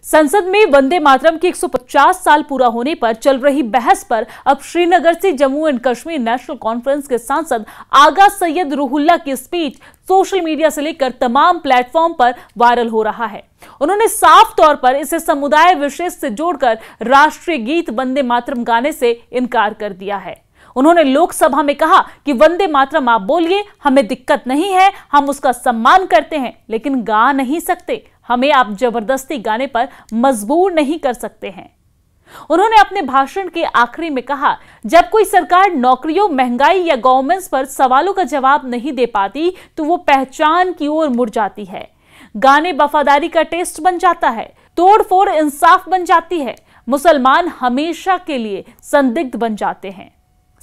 संसद में वंदे मातरम की 150 साल पूरा होने पर चल रही बहस पर अब श्रीनगर से Jammu and Kashmir national conference के सांसद आगा सैयद रूहुल्लाह की स्पीच सोशल मीडिया से लेकर तमाम प्लेटफॉर्म पर वायरल हो रहा है। उन्होंने साफ तौर पर इसे समुदाय विशेष से जोड़कर राष्ट्रीय गीत वंदे मातरम गाने से इनकार कर दिया है। उन्होंने लोकसभा में कहा कि वंदे मातरम आप बोलिए, हमें दिक्कत नहीं है, हम उसका सम्मान करते हैं, लेकिन गा नहीं सकते। हमें आप जबरदस्ती गाने पर मजबूर नहीं कर सकते हैं। उन्होंने अपने भाषण के आखिरी में कहा, जब कोई सरकार नौकरियों, महंगाई या गवर्नेंस पर सवालों का जवाब नहीं दे पाती तो वो पहचान की ओर मुड़ जाती है। गाने वफादारी का टेस्ट बन जाता है, तोड़फोड़ इंसाफ बन जाती है, मुसलमान हमेशा के लिए संदिग्ध बन जाते हैं।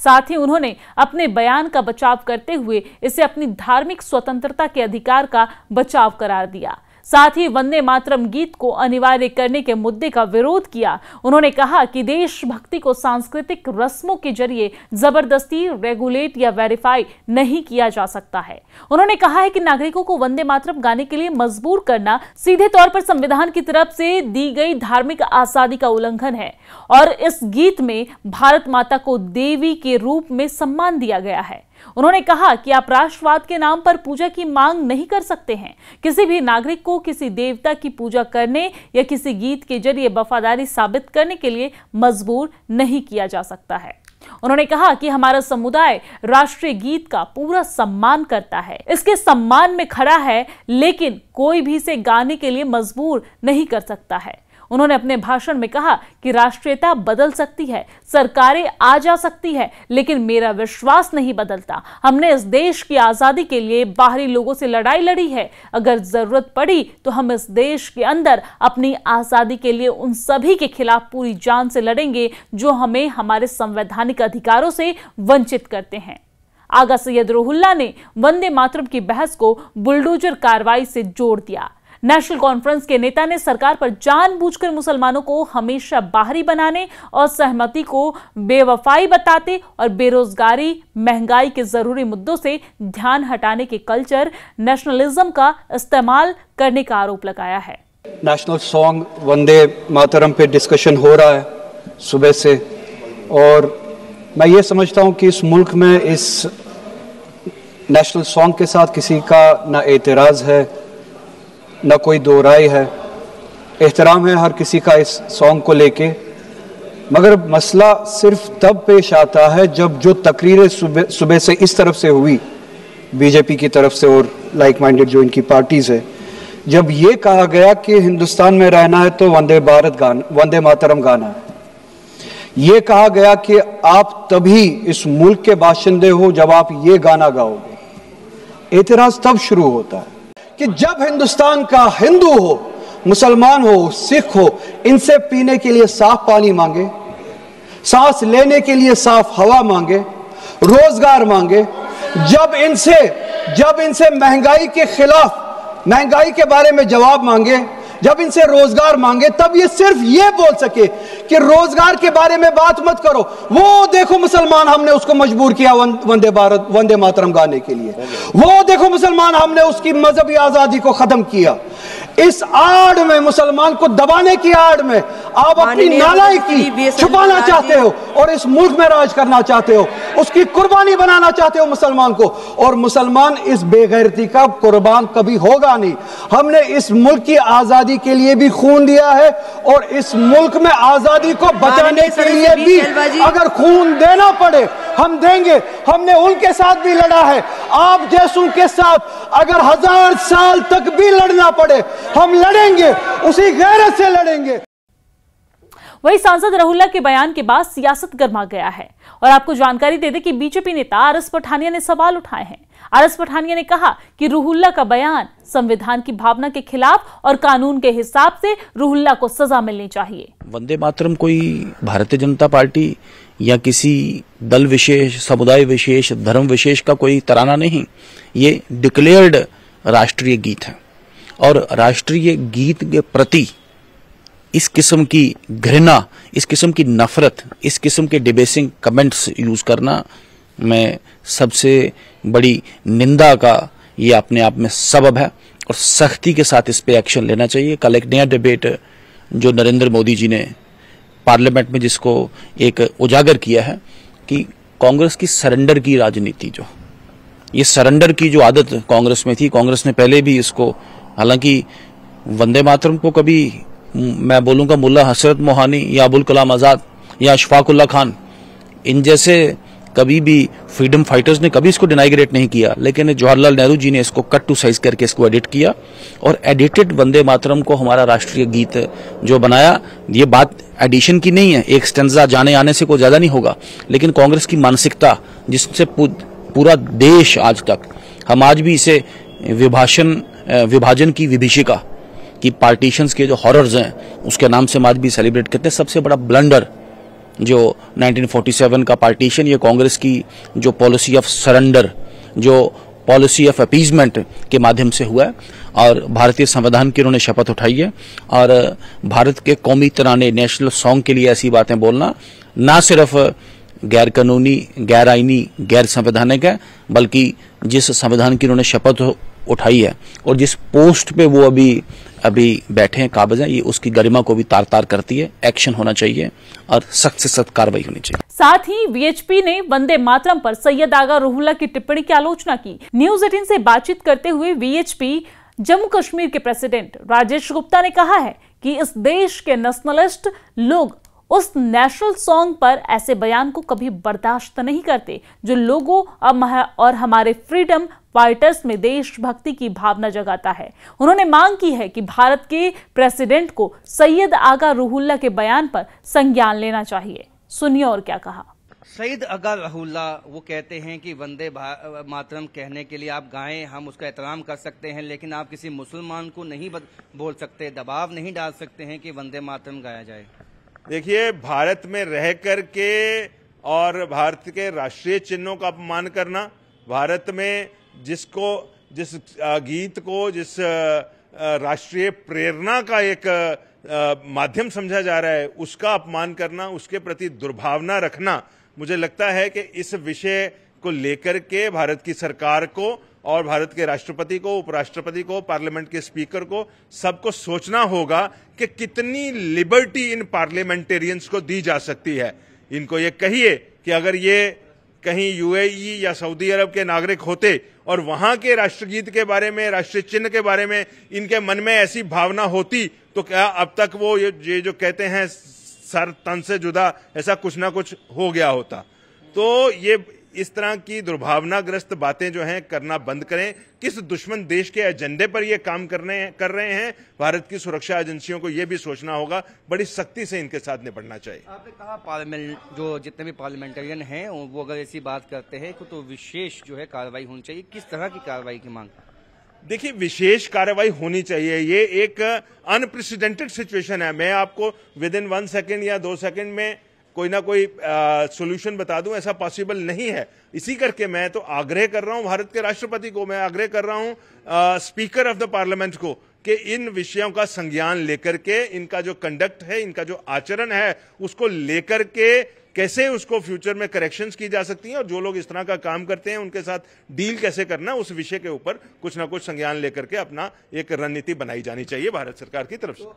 साथ ही उन्होंने अपने बयान का बचाव करते हुए इसे अपनी धार्मिक स्वतंत्रता के अधिकार का बचाव करार दिया। साथ ही वंदे मातरम गीत को अनिवार्य करने के मुद्दे का विरोध किया। उन्होंने कहा कि देशभक्ति को सांस्कृतिक रस्मों के जरिए जबरदस्ती रेगुलेट या वेरीफाई नहीं किया जा सकता है। उन्होंने कहा है कि नागरिकों को वंदे मातरम गाने के लिए मजबूर करना सीधे तौर पर संविधान की तरफ से दी गई धार्मिक आजादी का उल्लंघन है और इस गीत में भारत माता को देवी के रूप में सम्मान दिया गया है। उन्होंने कहा कि आप राष्ट्रवाद के नाम पर पूजा की मांग नहीं कर सकते हैं। किसी भी नागरिक को किसी देवता की पूजा करने या किसी गीत के जरिए वफादारी साबित करने के लिए मजबूर नहीं किया जा सकता है। उन्होंने कहा कि हमारा समुदाय राष्ट्रीय गीत का पूरा सम्मान करता है, इसके सम्मान में खड़ा है, लेकिन कोई भी इसे गाने के लिए मजबूर नहीं कर सकता है। उन्होंने अपने भाषण में कहा कि राष्ट्रीयता बदल सकती है, सरकारें आ जा सकती है, लेकिन मेरा विश्वास नहीं बदलता। हमने इस देश की आजादी के लिए बाहरी लोगों से लड़ाई लड़ी है। अगर जरूरत पड़ी तो हम इस देश के अंदर अपनी आजादी के लिए उन सभी के खिलाफ पूरी जान से लड़ेंगे जो हमें हमारे संवैधानिक अधिकारों से वंचित करते हैं। आगा सैयद रूहुल्लाह ने वंदे मातरम की बहस को बुलडोजर कार्रवाई से जोड़ दिया। नेशनल कॉन्फ्रेंस के नेता ने सरकार पर जानबूझकर मुसलमानों को हमेशा बाहरी बनाने और सहमति को बेवफाई बताते और बेरोजगारी, महंगाई के जरूरी मुद्दों से ध्यान हटाने के कल्चर, नेशनलिज्म का इस्तेमाल करने का आरोप लगाया है। नेशनल सॉन्ग वंदे मातरम पे डिस्कशन हो रहा है सुबह से, और मैं ये समझता हूँ कि इस मुल्क में इस नेशनल सॉन्ग के साथ किसी का ना एतराज़ है, न कोई दो राय है। एहतराम है हर किसी का इस सॉन्ग को लेके, मगर मसला सिर्फ तब पेश आता है जब जो तकरीरें सुबह से इस तरफ से हुई, बीजेपी की तरफ से और लाइक माइंडेड जो इनकी पार्टीज है, जब ये कहा गया कि हिंदुस्तान में रहना है तो वंदे मातरम गाना है। ये कहा गया कि आप तभी इस मुल्क के बाशिंदे हो जब आप ये गाना गाओगे। एतराज तब शुरू होता है कि जब हिंदुस्तान का हिंदू हो, मुसलमान हो, सिख हो, इनसे पीने के लिए साफ पानी मांगे, सांस लेने के लिए साफ हवा मांगे, रोजगार मांगे, जब इनसे महंगाई के खिलाफ, महंगाई के बारे में जवाब मांगे, जब इनसे रोजगार मांगे, तब ये सिर्फ ये बोल सके कि रोजगार के बारे में बात मत करो। वो देखो मुसलमान, हमने उसको मजबूर किया वंदे मातरम गाने के लिए। वो देखो मुसलमान, हमने उसकी मजहबी आजादी को खत्म किया। इस आड़ में, मुसलमान को दबाने की आड़ में आप अपनी नालायकी छुपाना चाहते हो और इस मुल्क में राज करना चाहते हो, उसकी कुर्बानी बनाना चाहते हो मुसलमान को, और मुसलमान इस बेगैरती का कुर्बान कभी होगा नहीं। हमने इस मुल्क की आजादी के लिए भी खून दिया है और इस मुल्क में आजादी को बचाने के लिए भी अगर खून देना पड़े हम देंगे। हमने उनके साथ भी लड़ा है, आप जैसों के साथ अगर 1000 साल तक भी लड़ना पड़े हम लड़ेंगे, उसी गैरत से लड़ेंगे। वही सांसद रूहुल्लाह के बयान के बाद सियासत गर्मा गया है और आपको जानकारी दे दें कि बीजेपी नेता आरएस पठानिया ने सवाल उठाए हैं। आरएस पठानिया ने कहा कि रूहुल्लाह का बयान संविधान की भावना के खिलाफ और कानून के हिसाब से रूहुल्लाह को सजा मिलनी चाहिए। वंदे मातरम कोई भारतीय जनता पार्टी या किसी दल विशेष, समुदाय विशेष, धर्म विशेष का कोई तराना नहीं। ये डिक्लेयर्ड राष्ट्रीय गीत है और राष्ट्रीय गीत के प्रति इस किस्म की घृणा, इस किस्म की नफरत, इस किस्म के डिबेसिंग कमेंट्स यूज करना मैं सबसे बड़ी निंदा का ये अपने आप में सबब है और सख्ती के साथ इस पे एक्शन लेना चाहिए। कल एक नया डिबेट जो नरेंद्र मोदी जी ने पार्लियामेंट में जिसको एक उजागर किया है कि कांग्रेस की सरेंडर की राजनीति, जो ये सरेंडर की जो आदत कांग्रेस में थी, कांग्रेस ने पहले भी इसको, हालांकि वंदे मातरम को कभी मैं बोलूंगा मुल्ला हसरत मोहानी या अबुल कलाम आजाद या अशफाक उल्लाह खान इन जैसे कभी भी फ्रीडम फाइटर्स ने कभी इसको डिनाइग्रेट नहीं किया, लेकिन जवाहरलाल नेहरू जी ने इसको कट टू साइज करके इसको एडिट किया और एडिटेड वंदे मातरम को हमारा राष्ट्रीय गीत जो बनाया। ये बात एडिशन की नहीं है, एक स्टेंजा जाने आने से कोई ज्यादा नहीं होगा, लेकिन कांग्रेस की मानसिकता जिससे पूरा देश आज तक, हम आज भी इसे विभाजन की विभीषिका की पार्टीशंस के जो हॉरर्स हैं उसके नाम से हम आज भी सेलिब्रेट करते हैं। सबसे बड़ा ब्लंडर जो 1947 का पार्टीशन, ये कांग्रेस की जो पॉलिसी ऑफ सरेंडर, जो पॉलिसी ऑफ अपीजमेंट के माध्यम से हुआ है और भारतीय संविधान की उन्होंने शपथ उठाई है। और भारत के कौमी तराने, नेशनल सॉन्ग के लिए ऐसी बातें बोलना ना सिर्फ गैर कानूनी, गैर आईनी, गैर संवैधानिक है, बल्कि जिस संविधान की उन्होंने शपथ उठाई है और जिस पोस्ट पे वो अभी बैठे हैं, काबिज हैं, ये उसकी गरिमा को भी तार तार करती है। एक्शन होना चाहिए और सख्त से सख्त कार्रवाई होनी चाहिए। साथ ही वीएचपी ने वंदे मातरम पर सैयद आगा रूहुल्लाह की टिप्पणी की आलोचना की। न्यूज 18 से बातचीत करते हुए वीएचपी जम्मू कश्मीर के प्रेसिडेंट राजेश गुप्ता ने कहा है कि इस देश के नेशनलिस्ट लोग उस नेशनल सॉन्ग पर ऐसे बयान को कभी बर्दाश्त नहीं करते जो लोगों और हमारे फ्रीडम फाइटर्स में देशभक्ति की भावना जगाता है। उन्होंने मांग की है कि भारत के प्रेसिडेंट को सैयद आगा रूहुल्लाह के बयान पर संज्ञान लेना चाहिए। सुनिए और क्या कहा। सैयद आगा रूहुल्लाह वो कहते हैं कि वंदे मातरम कहने के लिए आप गाएं, हम उसका एहतराम कर सकते हैं, लेकिन आप किसी मुसलमान को नहीं बोल सकते, दबाव नहीं डाल सकते हैं कि वंदे मातरम गाया जाए। देखिए, भारत में रह करके और भारत के राष्ट्रीय चिन्हों का अपमान करना, भारत में जिस गीत को जिस राष्ट्रीय प्रेरणा का एक माध्यम समझा जा रहा है, उसका अपमान करना, उसके प्रति दुर्भावना रखना, मुझे लगता है कि इस विषय को लेकर के भारत की सरकार को और भारत के राष्ट्रपति को, उपराष्ट्रपति को, पार्लियामेंट के स्पीकर को, सबको सोचना होगा कि कितनी लिबर्टी इन पार्लियामेंटेरियंस को दी जा सकती है। इनको ये कहिए कि अगर ये कहीं यूएई या सऊदी अरब के नागरिक होते और वहां के राष्ट्रगीत के बारे में, राष्ट्रीय चिन्ह के बारे में इनके मन में ऐसी भावना होती तो क्या अब तक वो ये जो कहते हैं सर तन से जुदा, ऐसा कुछ ना कुछ हो गया होता। तो ये इस तरह की दुर्भावनाग्रस्त बातें जो हैं करना बंद करें। किस दुश्मन देश के एजेंडे पर ये काम कर रहे हैं, भारत की सुरक्षा एजेंसियों को ये भी सोचना होगा, बड़ी सख्ती से इनके साथ निपटना चाहिए। आपने कहा पार्लियामेंट जो जितने भी पार्लियामेंटेरियन हैं वो अगर ऐसी बात करते हैं तो विशेष जो है कार्रवाई होनी चाहिए। किस तरह की कार्रवाई की मांग? देखिए, विशेष कार्रवाई होनी चाहिए। ये एक अनप्रेसिडेंटेड सिचुएशन है। मैं आपको विद इन 1 सेकेंड या 2 सेकेंड में कोई ना कोई सॉल्यूशन बता दूं, ऐसा पॉसिबल नहीं है। इसी करके मैं तो आग्रह कर रहा हूं भारत के राष्ट्रपति को, मैं आग्रह कर रहा हूं स्पीकर ऑफ द पार्लियामेंट को कि इन विषयों का संज्ञान लेकर के, इनका जो कंडक्ट है, इनका जो आचरण है, उसको लेकर के कैसे उसको फ्यूचर में करेक्शंस की जा सकती हैं और जो लोग इस तरह का काम करते हैं उनके साथ डील कैसे करना, उस विषय के ऊपर कुछ ना कुछ संज्ञान लेकर के अपना एक रणनीति बनाई जानी चाहिए भारत सरकार की तरफ से।